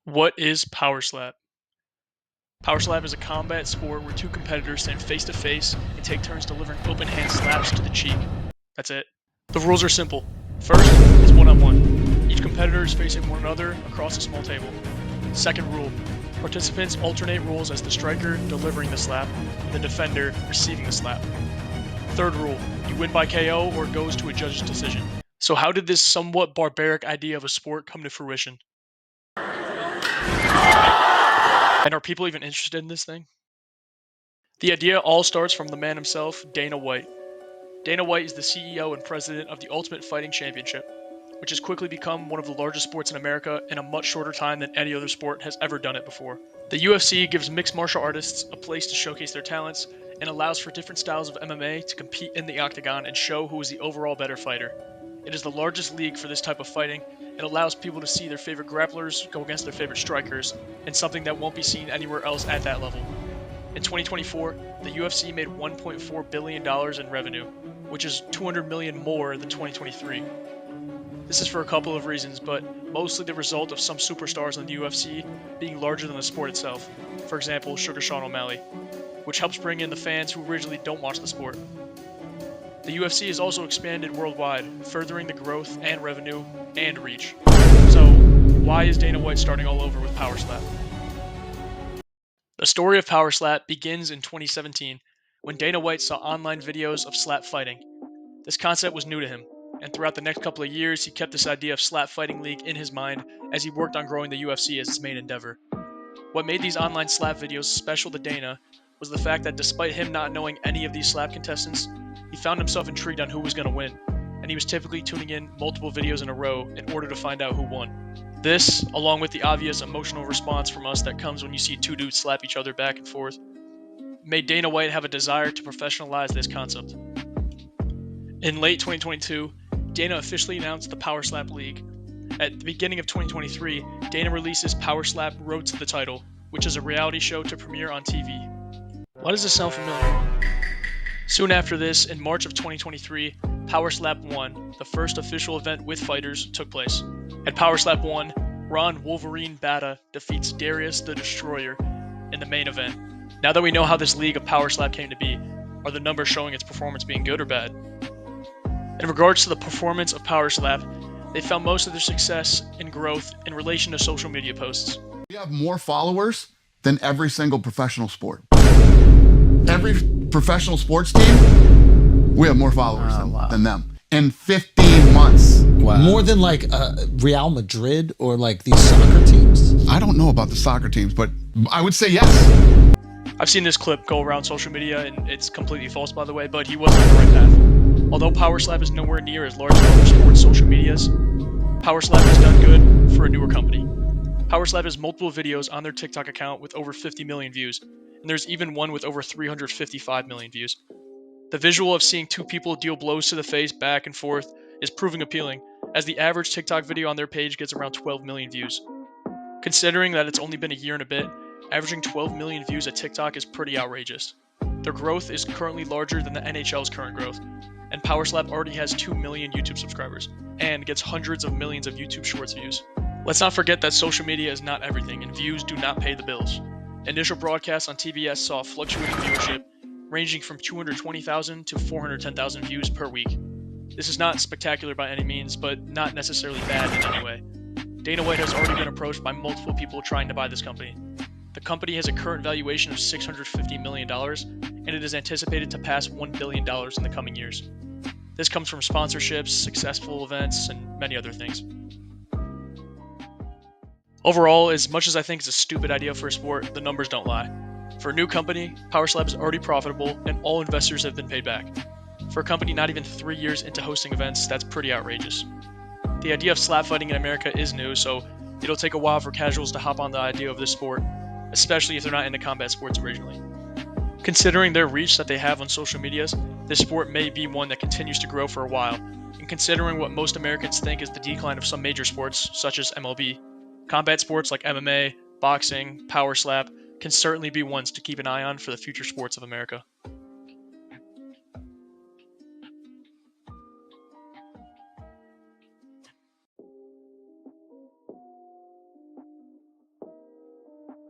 What is POWERSLAP? POWERSLAP is a combat sport where two competitors stand face to face and take turns delivering open hand slaps to the cheek. That's it. The rules are simple. First is one-on-one. Each competitor is facing one another across a small table. Second rule, participants alternate roles as the striker delivering the slap and the defender receiving the slap. Third rule, you win by KO or it goes to a judge's decision. So how did this somewhat barbaric idea of a sport come to fruition? And are people even interested in this thing? The idea all starts from the man himself, Dana White. Dana White is the CEO and president of the Ultimate Fighting Championship, which has quickly become one of the largest sports in America in a much shorter time than any other sport has ever done it before. The UFC gives mixed martial artists a place to showcase their talents and allows for different styles of MMA to compete in the octagon and show who is the overall better fighter. It is the largest league for this type of fighting. It allows people to see their favorite grapplers go against their favorite strikers, and something that won't be seen anywhere else at that level. In 2024, the UFC made $1.4 billion in revenue, which is $200 million more than 2023. This is for a couple of reasons, but mostly the result of some superstars in the UFC being larger than the sport itself. For example, Sugar Sean O'Malley, which helps bring in the fans who originally don't watch the sport. The UFC has also expanded worldwide, furthering the growth and revenue and reach. So, why is Dana White starting all over with POWERSLAP? The story of POWERSLAP begins in 2017, when Dana White saw online videos of slap fighting. This concept was new to him, and throughout the next couple of years, he kept this idea of slap fighting league in his mind as he worked on growing the UFC as his main endeavor. What made these online slap videos special to Dana was the fact that despite him not knowing any of these slap contestants, he found himself intrigued on who was going to win, and he was typically tuning in multiple videos in a row in order to find out who won. This, along with the obvious emotional response from us that comes when you see two dudes slap each other back and forth, made Dana White have a desire to professionalize this concept. In late 2022, Dana officially announced the POWERSLAP League. At the beginning of 2023, Dana releases POWERSLAP Road to the Title, which is a reality show to premiere on TV. Why does this sound familiar? Soon after this, in March of 2023, POWERSLAP 1, the first official event with fighters, took place. At POWERSLAP 1, Ron Wolverine Bata defeats Darius the Destroyer in the main event. Now that we know how this league of POWERSLAP came to be, are the numbers showing its performance being good or bad? In regards to the performance of POWERSLAP, they found most of their success and growth in relation to social media posts. We have more followers than every single professional sport. Every professional sports team, we have more followers than them in 15 months. Wow. More than like Real Madrid or like these soccer teams? I don't know about the soccer teams, but I would say yes. I've seen this clip go around social media, and it's completely false, by the way, but he was on the right path. Although POWERSLAP is nowhere near as large as other sports social medias, POWERSLAP has done good for a newer company. POWERSLAP has multiple videos on their TikTok account with over 50 million views, and there's even one with over 355 million views. The visual of seeing two people deal blows to the face back and forth is proving appealing, as the average TikTok video on their page gets around 12 million views. Considering that it's only been a year and a bit, averaging 12 million views at TikTok is pretty outrageous. Their growth is currently larger than the NHL's current growth, and POWERSLAP already has 2 million YouTube subscribers, and gets hundreds of millions of YouTube Shorts views. Let's not forget that social media is not everything, and views do not pay the bills. Initial broadcasts on TBS saw fluctuating viewership, ranging from 220,000 to 410,000 views per week. This is not spectacular by any means, but not necessarily bad in any way. Dana White has already been approached by multiple people trying to buy this company. The company has a current valuation of $650 million, and it is anticipated to pass $1 billion in the coming years. This comes from sponsorships, successful events, and many other things. Overall, as much as I think it's a stupid idea for a sport, the numbers don't lie. For a new company, POWERSLAP is already profitable, and all investors have been paid back. For a company not even 3 years into hosting events, that's pretty outrageous. The idea of slap fighting in America is new, so it'll take a while for casuals to hop on the idea of this sport, especially if they're not into combat sports originally. Considering their reach that they have on social medias, this sport may be one that continues to grow for a while, and considering what most Americans think is the decline of some major sports, such as MLB, combat sports like MMA, boxing, POWERSLAP can certainly be ones to keep an eye on for the future sports of America.